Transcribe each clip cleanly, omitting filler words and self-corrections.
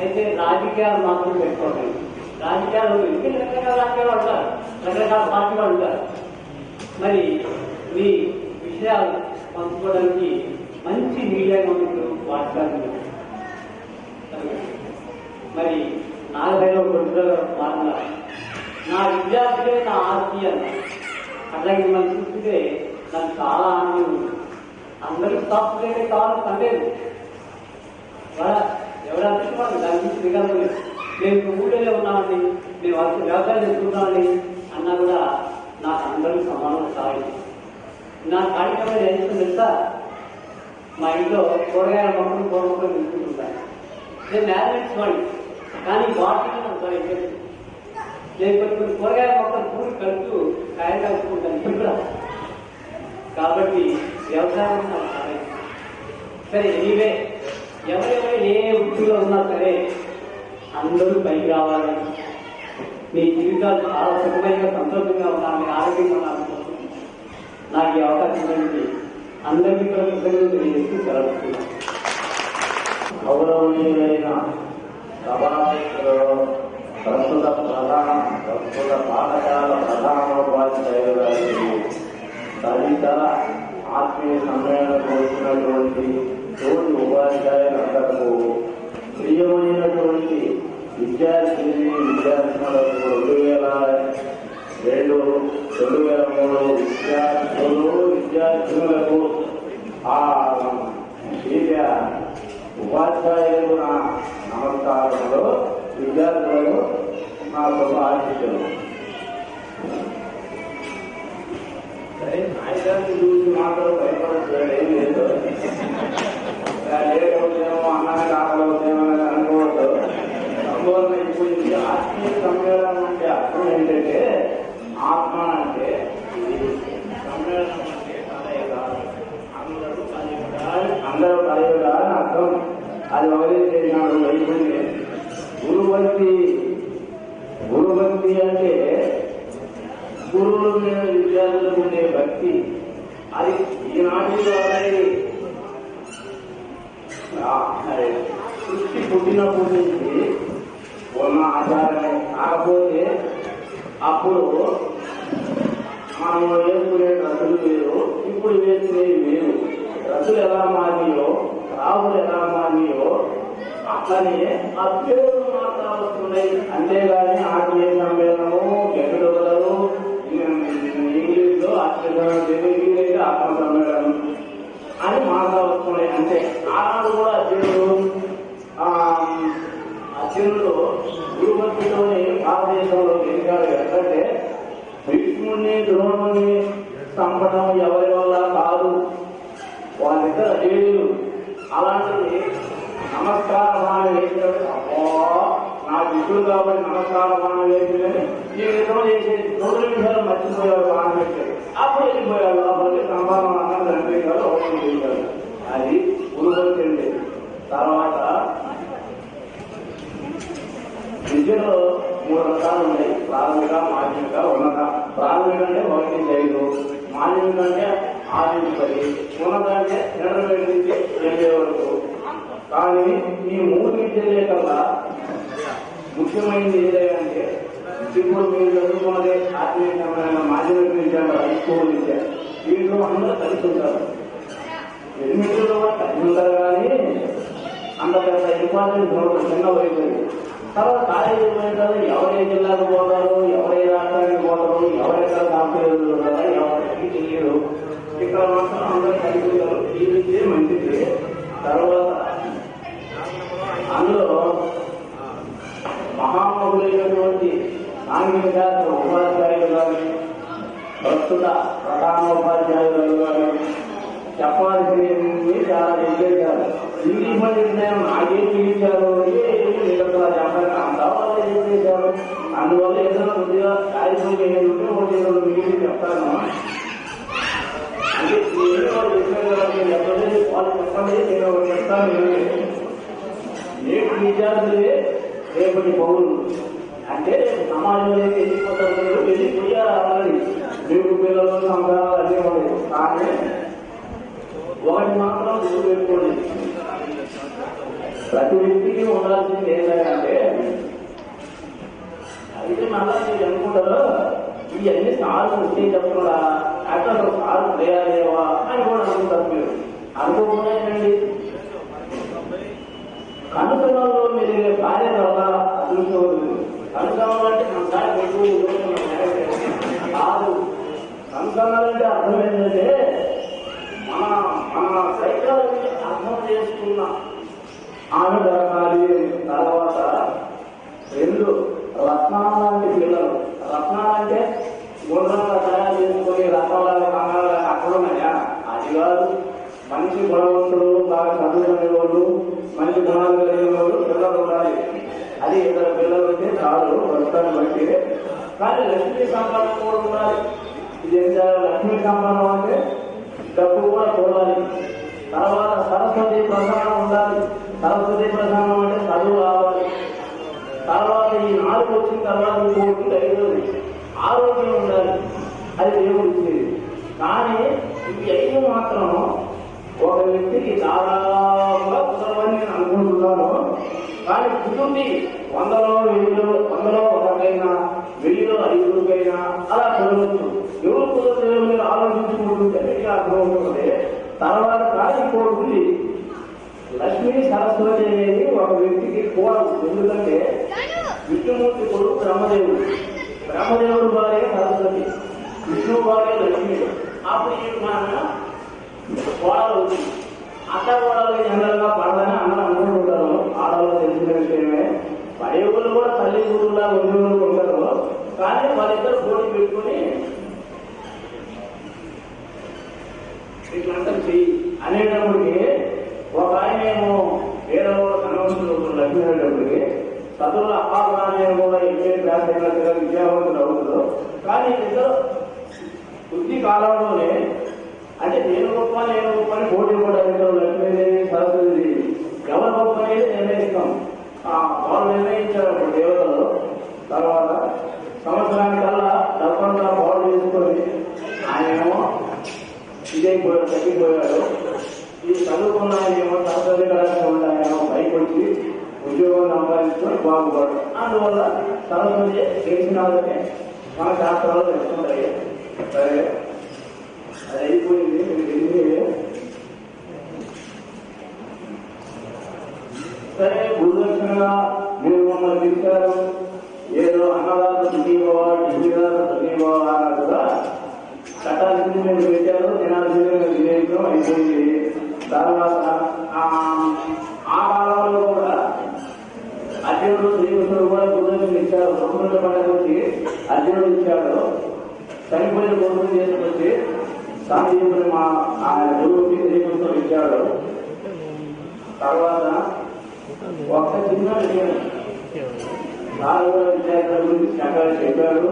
అయితే రాజకీయాలు మాత్రం పెట్టుకోండి. రాజకీయాలు ఎందుకంటే రకరకాల రాజకీయాలు ఉంటారు, రకరకాల పార్టీలు ఉంటారు. మరి మీ విషయాలు పంచుకోవడానికి మంచి మీడియా కౌన్సిల్ వాట్సాప్. మరి నాలుగైదు రోజుల మాటల నా విద్యార్థులే నా ఆస్తి అన్న. అట్లాగే మనం చూస్తే నాకు చాలా ఆనందం. అందరూ సాఫ్ట్వేర్ కావాలి పర్లేదు, ఎవరు అర్థం దాని గురించి దిగలేదు. మేము ఊళ్ళో ఉన్నామండి, మేము వాళ్ళకి వ్యవసాయం చేసుకుంటామండి అన్నా కూడా నాకు అందరూ సమానం సాయం. నా కార్యక్రమం ఏం తెలుసా, మా ఇంట్లో కూరగాయల మొక్కలు కూరమొక్కలు తీసుకుంటుంటాను. నేను మ్యారేజ్ వాడి కానీ వాటిని నేను కొన్ని కూరగాయల మొక్కలు పూలు కలుపుతూ కాయలు కలుపుకుంటాను ఇప్పుడు. కాబట్టి వ్యవసాయం సరే. ఎనీవే ఎవరెవరు ఏ వృత్తిలో ఉన్నా సరే అందరూ పైకి రావాలి. మీ జీవితాలు చాలా సుఖమైన సంతోషంగా ఉండాలి, ఆరోగ్యంగా ఉండాలి. నాకు ఈ అవకాశం ఇవ్వండి. అందరికీ కృతజ్ఞతలు సెలవుతున్నాను. గౌరవనీయులైన సభాధ్యక్షులు, ప్రస్తుత పాఠశాల ప్రధానోపాధ్యాయులు గారికి, తదితర ఆత్మీయ సమ్మేళనకు వచ్చినటువంటి తోటి ఉపాధ్యాయులందరూ, ప్రియమైనటువంటి విద్యార్థిని విద్యార్థులకు 2002-2003 విద్యార్థులకు ఉపాధ్యాయులు నా నమస్కారములు, విద్యార్థులకు నా శుభాశీస్సులు. సరే, నాయకుడిని చూసి మాత్రం భయపడలేదు, ఏం లేదు. లేకపోతేమో అన్నది ఆకలవుతేమో అనుకోవద్దు. సంపూర్ణ ఇప్పుడు ఈ ఆత్మీయ సమ్మేళనం అంటే అర్థం ఏంటంటే, ఆత్మ అంటే సమ్మేళనం అంటే అందరూ కలయుగా అని అర్థం. అది వదిలేసేసినాడు వైపుణ్యం. గురుభక్తి అంటే గురువుల మీద విద్యార్థులకు ఉండే భక్తి. అది ఈనాటిలో అనేది సృష్టి పుట్టినప్పటి నుంచి ఉన్న ఆచారమే. కాకపోతే అప్పుడు మనం వేసుకునే డ్రస్సులు వేరు, ఇప్పుడు వేసుకునేవి వేరు. డ్రస్సులు ఎలా మారినాయో, రావులు ఎలా మారినాయో అట్లనే అభ్యర్థులు మాత్రం వస్తున్నాయి. అంతేగాని ఆత్మీయ సమ్మేళనము, గెలుడలు, ఇంగ్లీష్ లో తెలుగు ఆత్మ సమ్మేళనం అని మాత్రం వస్తున్నాయి. అంతే. ఆనాడు కూడా అర్జునుడు గురుభక్తిలోని భారతదేశంలో గెలిచాడు. ఎందుకంటే భీష్ముడిని ద్రోణుని చంపడం ఎవరి వల్ల కాదు, వాళ్ళిద్దరు లేడు. అలాంటిది నమస్కార భావన వేసినాడు. అబ్బో నా శిష్యుడు కాబట్టి నమస్కార భావన వేసిందని ఈ విధంగా చేసేది 2 నిమిషాలు మర్చిపోయాడు, భావన పెట్టాడు. అప్పుడు వెళ్ళిపోయాడు. అప్పుడు సంపాదన అన్న తండ్రి గారు ఒకటి చేశాడు. అది గురుభక్తి అండి. తర్వాత విద్యలో 3 రకాలు ఉన్నాయి: ప్రాథమిక, మాధ్యమిక, ఉన్నత. ప్రాథమిక అంటే 1-5, మాధ్యమిక అంటే 6-10, ఉన్నత అంటే ఇంటర్మీడియట్ నుంచి 8 వరకు. కానీ ఈ 3 విద్యలే కల్లా ముఖ్యమైనది ఏదంటే, ఇప్పుడు మీరు చదువుకున్నదే ఆత్మీయ సమ్మేళన మాధ్యమిక విద్య, హై స్కూల్ విద్య. వీటిలో అందరూ కలిసి ఉంటారు. 8 కలిసి ఉంటారు. కానీ అంత పెద్ద ఇంపార్టెన్స్ చిన్న వయసు. తర్వాత కాలేజీ పోయిన ఎవరే జిల్లాకు పోతారు, ఎవరే రాష్ట్రానికి పోతారు, ఎవరెక్కడ కాంపిటేటివ్ ఉంటారా ఎవరికి తెలియదు. ఇక్కడ మాత్రం అందరూ కలిసి ఉంటారు. ఈ విద్య మంచిది. తర్వాత అందులో మహామహులైనటువంటి సాంఘిక శాస్త్ర ఉపాధ్యాయులు కానీ, ప్రస్తుత ప్రధానోపాధ్యాయులు కానీ చెప్పాల్సింది చాలా చెప్పేశారు. ఇంగ్లీష్ మీడియం నాకేం చూపించారు, చెప్పాలి అంతా వాళ్ళు చెప్పేశారు. అందువల్ల ఏదైనా కొద్దిగా కార్యక్రమం ఏంటంటే 1-2 మిగిలి చెప్తాను. అంటే వాళ్ళు చెప్పలేదు, వాళ్ళు చెప్పండి, నేను ఒకటి చెప్తాను. నేటి విద్యార్థులే రేపటి పౌరులు. అంటే సమాజంలోకి వెళ్ళిపోతారు, వెళ్ళిపోయారు. ఆల్రెడీ మీకు పిల్లలు సంసారాలు అన్నీ ఉన్నాయి. కానీ ఒకటి మాత్రం గుర్తుపెట్టుకోండి, ప్రతి వ్యక్తికి ఉండాల్సింది ఏంటంటే అయితే మళ్ళా మీరు అనుకుంటారు ఇవన్నీ సార్లు వచ్చే చెప్తున్నా అక్కడ సార్లు తయారేవా అని కూడా అనుకుంటారు. మీరు అనుకోకుండా ఏంటండి కనుకలలో మీరు భార్య కదా అదృష్టం. కనుకలంటే మన సార్ కాదు. కనుకలంటే అర్థం ఏంటంటే మన మన సైకాలజీ అర్థం చేసుకున్న ఆమె దొరకాలి. తర్వాత రెండు రత్నాలంటే పిల్లలు. రత్నాలంటే గుండ్రంగా తయారు చేసుకుని రత్నాలు కంగారు అక్కడ ఉన్నాయా? అది కాదు. మంచి గుణవంతులు, బాగా చదువుకునే వాళ్ళు, మంచి గుణాలు కలిగిన వాళ్ళు పిల్లలు ఉండాలి. అది ఇద్దరు పిల్లలు ఉంటే చాలు వస్తాను బట్టి. కానీ లక్ష్మీ సంపాదన కూడా ఉండాలి. ఇది లక్ష్మీ సంపాదన అంటే డబ్బు కూడా చూడాలి. తర్వాత సరస్వతి ప్రధానం ఉండాలి. సరస్వతి ప్రధానం అంటే చదువు రావాలి. తర్వాత ఈ 4 వచ్చిన తర్వాత ఇంకోటి 5 ఆరోగ్యం ఉండాలి. అది దేవుడు ఇచ్చేది. కానీ ఈ 5 మాత్రం ఒక వ్యక్తికి దాదాపుగా కుదరవని నేను అనుకుంటున్నాను. కానీ కుటుంబి 100లో 1000లో ఒకరికైనా 1000లో 5 అలా కుదరవచ్చు. ఎవరు కుదరదు మీరు ఆలోచించుకుంటుంటే అర్థమవుతుంది. తర్వాత కానీ ఇంకోటి ఉంది. లక్ష్మీ సరస్వతి అనేది ఒక వ్యక్తికి కూడా. ఎందుకంటే విష్ణుమూర్తి కొడుకు బ్రహ్మదేవుడు, బ్రహ్మదేవుడు భార్య సరస్వతి, విష్ణువు భార్య లక్ష్మి. అప్పుడు మన కోడలు అవుతుంది. అత్త కోడలు జనరల్గా పడదని అందరూ అనుకుంటుంటారు. ఆడవాళ్ళు తెలిసిన విషయమే. పడేవులు కూడా తల్లి కూతురులా ఉద్యోగులు ఉంటారు. కానీ వాళ్ళిద్దరు పోటీ పెట్టుకుని ఇట్లంతా చెయ్యి అనేటప్పటికి ఒక ఆయనేమో ఏదో కనవలసిన లక్ష్మీ అనేటప్పటికి చదువుల అపార్థాన్ని కూడా ఎన్ని క్లాస్ అయినట్టుగా విద్యావంతులు అవుతారు. కానీ ఇద్దరు బుద్ధి కాలంలోనే అంటే నేను గొప్ప పోటీ కూడా ఇద్దరు లక్ష్మీదేవి సరస్వతి ఎవరు గొప్ప అనేది నిర్ణయిస్తాం. వాళ్ళు నిర్ణయించారు అప్పుడు దేవతలు. తర్వాత సంవత్సరానికల్లా డబ్బంతా బాగు చేసుకొని ఆయనేమో ఇదైపోయాడు, తగ్గిపోయాడు. ఈ చదువుకున్న ఏమో సరస్వతి కళాశాల ఆయనేమో పైకి వచ్చి ఉద్యోగం సంపాదించుకొని బాగుపడు. అందువల్ల సరస్వతి చేసినాలని మన శాస్త్రాలు తెలుసుకుంటాయి. సరే అది అయిపోయింది. మీకు తెలిసి సరే గురుదక్షిణగా మీరు మమ్మల్ని పిలిచారు. ఏదో అన్నదాత దుఃఖీభవ, ఢిల్లీదాత దుఃఖీభవ అన్నట్టుగా చట్టానికి మీరు పెట్టారు. జనాలు వినియోగం అయిపోయింది. తర్వాత ఆ కాలంలో కూడా అర్జునుడు శ్రీకృష్ణుడు కూడా గురుదక్షిణ ఇచ్చారు. సంస్కృత పండుగ వచ్చి అర్జునుడు ఇచ్చాడు. చనిపోయిన కొడుకుని చేసుకొచ్చి సాంఘికుడు ఆయన గురువుకి శ్రీకృష్ణుడు ఇచ్చాడు. తర్వాత ఒక్క చిన్న విషయం నాలుగో విద్యార్థుల గురించి చక్కగా చెప్పాడు.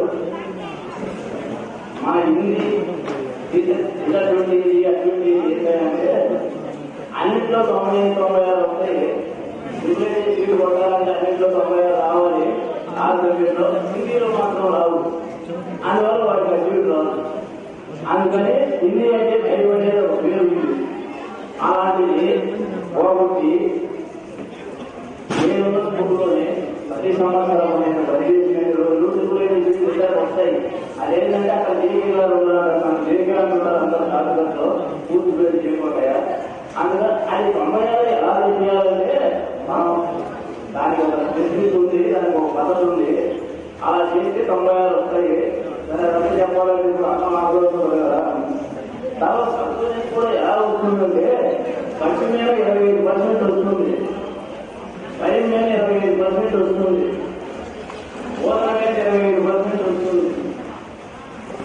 మన హిందీ ఇలాంటివి అటువంటి ఏంటంటే అన్నింటిలో 96 వస్తాయి. ఇంగ్లీష్ సీటు కొట్టాలంటే అన్నింటిలో 96 రావాలి. ఆ సబ్జెక్టులో హిందీలో మాత్రం రావు. అందువల్ల వాటికి సీటు రాదు. అందుకని హిందీ అంటే భయపడేది ఒక పేరు ఉంది. అలాంటిది పోగొట్టి నేను స్కూల్లోనే ప్రతి సంవత్సరం నేను 15 రోజులు వస్తాయి. అదేంటంటే అక్కడ అందరూ శాస్త్రంలో పూర్తి పేరు చేయకపోతాయా? అందుకని అది 96 ఎలా చేయాలంటే మనం దానికి ఒక స్పెసిఫిక్ ఉంది, దానికి ఒక పద్ధతి ఉంది. అలా చేస్తే 96 వస్తాయి. దాని రద్దు చెప్పాలంటే ఇప్పుడు అన్న మాట్లాడుతుంది కదా. తర్వాత సంస్కృతి కూడా ఎలా వస్తుందంటే ఖర్చు మీద 25% వస్తుంది, పని మీద 25% వస్తుంది, బోధన మీద 25% వస్తుంది.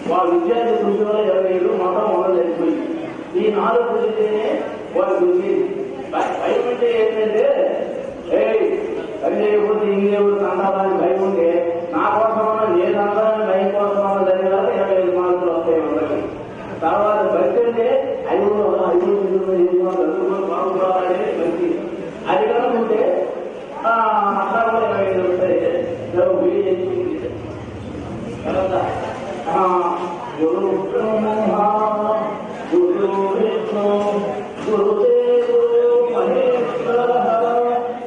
వాళ్ళ విద్యార్థి కృషి వల్ల 25 మొత్తం మొదలు అయిపోయింది. ఈ 4 కుదిరితేనే వాళ్ళు కృషి. భయం అంటే ఏంటంటే